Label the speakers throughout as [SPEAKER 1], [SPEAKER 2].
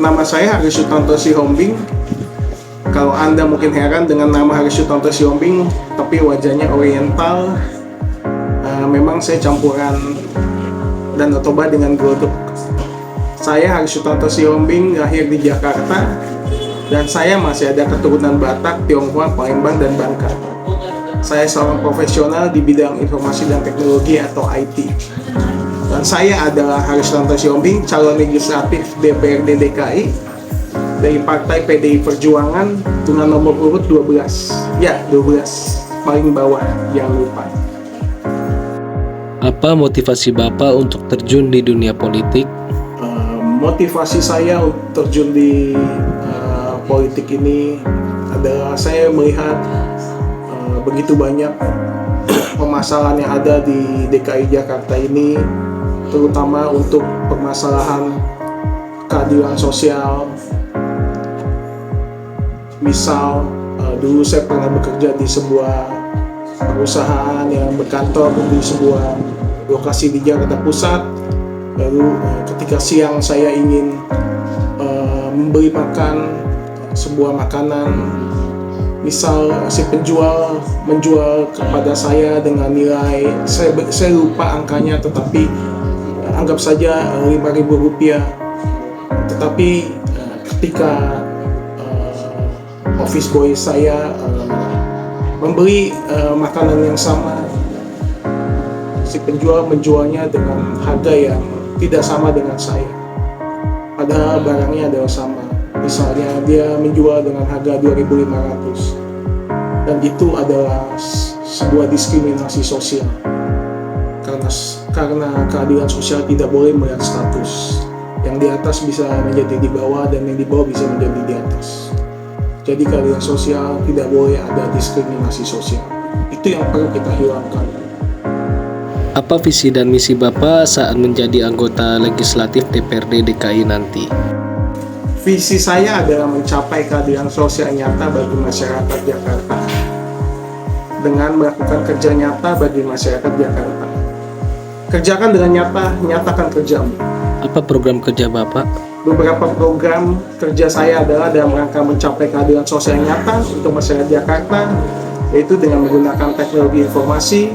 [SPEAKER 1] Nama saya Haris Sutanto Sihombing. Kalau Anda mungkin heran dengan nama Haris Sutanto Sihombing, tapi wajahnya oriental. Memang saya campuran Danau Toba dengan Glodok. Saya Haris Sutanto Sihombing, lahir di Jakarta, dan saya masih ada keturunan Batak, Tionghoa, Palembang, dan Bangka. Saya seorang profesional di bidang informasi dan teknologi atau IT. Dan saya adalah Haris Sutanto Sihombing, calon legislatif DPRD DKI dari Partai PDI Perjuangan dengan nomor urut 12. Ya, 12. Paling bawah, jangan lupa.
[SPEAKER 2] Apa motivasi Bapak untuk terjun di dunia politik?
[SPEAKER 1] Motivasi saya untuk terjun di politik ini adalah saya melihat begitu banyak permasalahan yang ada di DKI Jakarta ini, terutama untuk permasalahan keadilan sosial. Misal, dulu saya pernah bekerja di sebuah perusahaan yang berkantor di sebuah lokasi di Jakarta Pusat. Lalu ketika siang saya ingin membeli makan sebuah makanan, misal si penjual menjual kepada saya dengan nilai, saya lupa angkanya, tetapi anggap saja Rp5.000. Tetapi ketika office boy saya membeli makanan yang sama, si penjual menjualnya dengan harga yang tidak sama dengan saya, padahal barangnya adalah sama. Misalnya dia menjual dengan harga 2.500, dan itu adalah sebuah diskriminasi sosial, karena keadilan sosial tidak boleh melihat status. Yang di atas bisa menjadi di bawah, dan yang di bawah bisa menjadi di atas. Jadi keadilan sosial tidak boleh ada diskriminasi sosial. Itu yang perlu kita hilangkan.
[SPEAKER 2] Apa visi dan misi Bapak saat menjadi anggota legislatif DPRD DKI nanti?
[SPEAKER 1] Visi saya adalah mencapai keadilan sosial nyata bagi masyarakat Jakarta dengan melakukan kerja nyata bagi masyarakat Jakarta. Kerjakan dengan nyata, nyatakan kerjamu.
[SPEAKER 2] Apa program kerja Bapak?
[SPEAKER 1] Beberapa program kerja saya adalah dalam rangka mencapai keadilan sosial nyata untuk masyarakat Jakarta, yaitu dengan menggunakan teknologi informasi,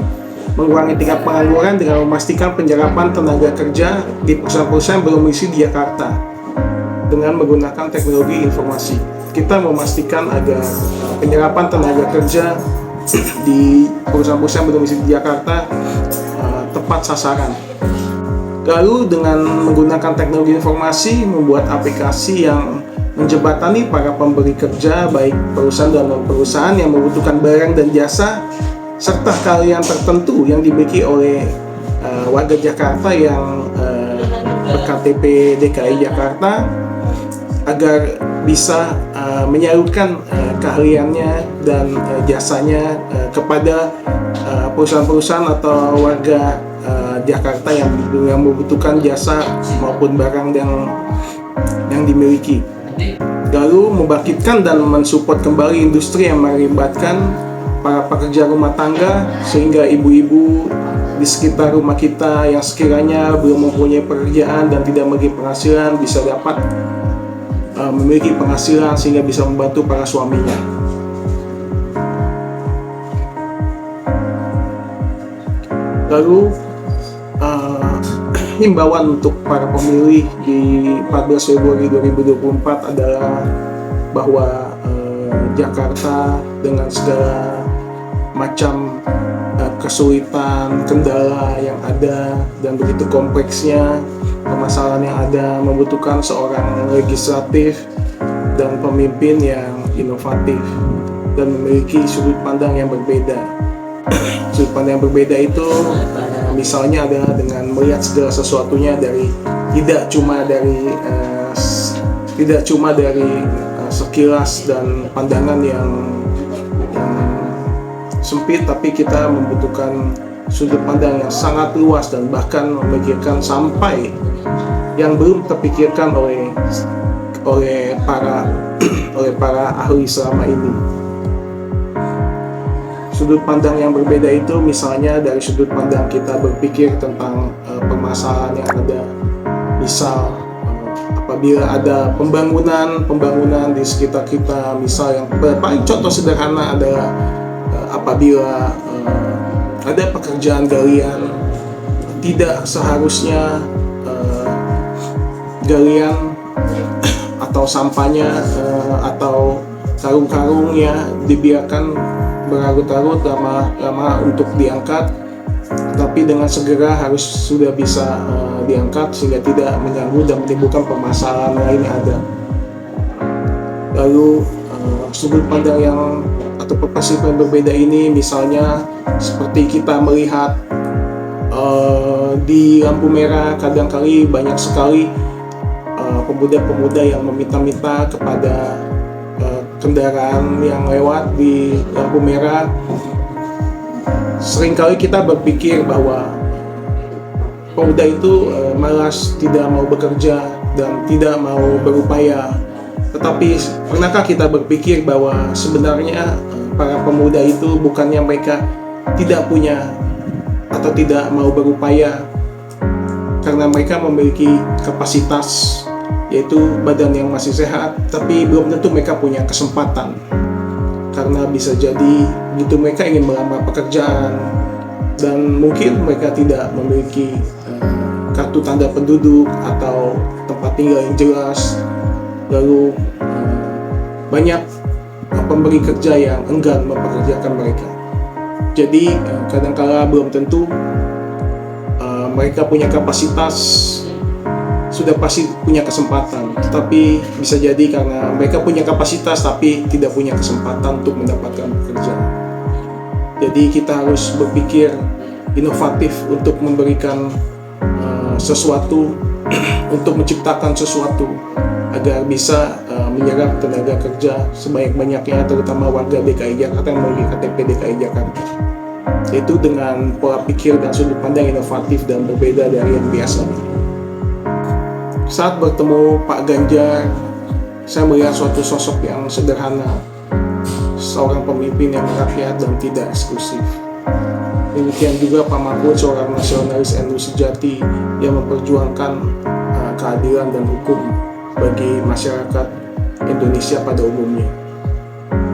[SPEAKER 1] mengurangi tingkat pengangguran dengan memastikan penyerapan tenaga kerja di perusahaan-perusahaan berdomisili di Jakarta dengan menggunakan teknologi informasi. Kita memastikan agar penyerapan tenaga kerja di perusahaan-perusahaan berdomisili di Jakarta tepat sasaran. Lalu dengan menggunakan teknologi informasi, membuat aplikasi yang menjembatani para pemberi kerja, baik perusahaan dan non-perusahaan yang membutuhkan barang dan jasa, serta keahlian tertentu yang dimiliki oleh warga Jakarta yang berKTP DKI Jakarta, agar bisa menyalurkan keahliannya dan jasanya kepada perusahaan-perusahaan atau warga Jakarta yang membutuhkan jasa maupun barang yang dimiliki. Lalu membangkitkan dan mensupport kembali industri yang melibatkan para pekerja rumah tangga, sehingga ibu-ibu di sekitar rumah kita yang sekiranya belum mempunyai pekerjaan dan tidak memiliki penghasilan bisa dapat memiliki penghasilan sehingga bisa membantu para suaminya. Lalu himbauan untuk para pemilih di 14 Februari 2024 adalah bahwa Jakarta dengan segala macam kesulitan, kendala yang ada, dan begitu kompleksnya permasalahan yang ada, membutuhkan seorang legislatif dan pemimpin yang inovatif dan memiliki sudut pandang yang berbeda. Sudut pandang yang berbeda itu misalnya adalah dengan melihat segala sesuatunya dari tidak cuma dari sekilas dan pandangan yang sempit, tapi kita membutuhkan sudut pandang yang sangat luas dan bahkan memikirkan sampai yang belum terpikirkan oleh para ahli selama ini. Sudut pandang yang berbeda itu misalnya dari sudut pandang kita berpikir tentang permasalahan yang ada, misal apabila ada pembangunan di sekitar kita, misal yang paling contoh sederhana adalah apabila ada pekerjaan galian, tidak seharusnya galian atau sampahnya atau karung-karungnya dibiarkan berlarut-larut lama untuk diangkat, tapi dengan segera harus sudah bisa diangkat sehingga tidak mengganggu dan menimbulkan permasalahan lain yang ada. Lalu sudut pandang yang atau perspektif yang berbeda ini, misalnya seperti kita melihat di lampu merah, kadang-kali banyak sekali pemuda-pemuda yang meminta-minta kepada kendaraan yang lewat di lampu merah. Seringkali kita berpikir bahwa pemuda itu malas, tidak mau bekerja dan tidak mau berupaya. Tetapi pernahkah kita berpikir bahwa sebenarnya para pemuda itu bukannya mereka tidak punya atau tidak mau berupaya, karena mereka memiliki kapasitas, yaitu badan yang masih sehat, tapi belum tentu mereka punya kesempatan. Karena bisa jadi begitu mereka ingin melamar pekerjaan dan mungkin mereka tidak memiliki kartu tanda penduduk atau tempat tinggal yang jelas, lalu banyak pemberi kerja yang enggan mempekerjakan mereka. Jadi kadang-kala belum tentu mereka punya kapasitas, sudah pasti punya kesempatan, tetapi bisa jadi karena mereka punya kapasitas tapi tidak punya kesempatan untuk mendapatkan pekerjaan. Jadi kita harus berpikir inovatif untuk memberikan sesuatu, untuk menciptakan sesuatu agar bisa menyerap tenaga kerja sebanyak-banyaknya, terutama warga DKI Jakarta yang memiliki KTP DKI Jakarta. Itu dengan pola pikir dan sudut pandang inovatif dan berbeda dari yang biasanya. Saat bertemu Pak Ganjar, saya melihat suatu sosok yang sederhana, seorang pemimpin yang merakyat dan tidak eksklusif. Demikian juga Pak Mahfud, seorang nasionalis NU sejati yang memperjuangkan keadilan dan hukum bagi masyarakat Indonesia pada umumnya.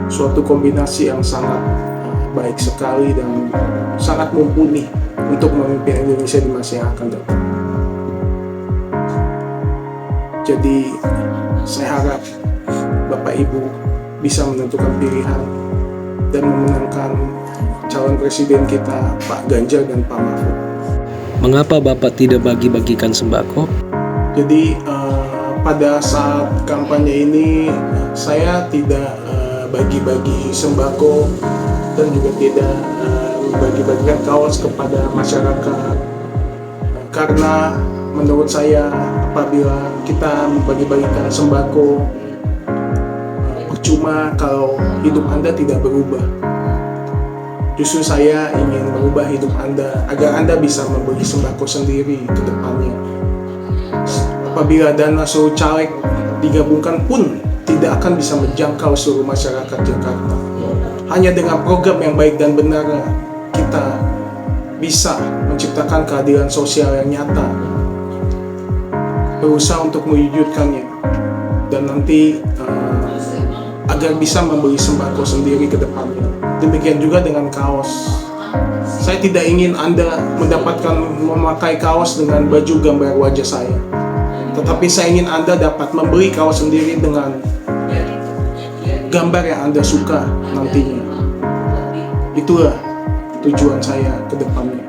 [SPEAKER 1] Suatu kombinasi yang sangat baik sekali dan sangat mumpuni untuk memimpin Indonesia di masa yang akan datang. Jadi saya harap Bapak Ibu bisa menentukan pilihan dan memenangkan calon presiden kita, Pak Ganjar dan Pak Mahfud.
[SPEAKER 2] Mengapa Bapak tidak bagi-bagikan sembako?
[SPEAKER 1] Jadi pada saat kampanye ini saya tidak bagi-bagi sembako dan juga tidak bagi-bagikan kaos kepada masyarakat, karena menurut saya apabila kita membagi-bagikan sembako, percuma kalau hidup Anda tidak berubah. Justru saya ingin merubah hidup Anda agar Anda bisa membeli sembako sendiri ke depannya. Apabila dana seluruh caleg digabungkan pun tidak akan bisa menjangkau seluruh masyarakat Jakarta. Hanya dengan program yang baik dan benar kita bisa menciptakan keadilan sosial yang nyata, berusaha untuk mewujudkannya, dan nanti agar bisa membeli sembako sendiri ke depannya. Demikian juga dengan kaos. Saya tidak ingin Anda memakai kaos dengan baju gambar wajah saya, tetapi saya ingin Anda dapat membeli kaos sendiri dengan gambar yang Anda suka nantinya. Itulah tujuan saya ke depannya.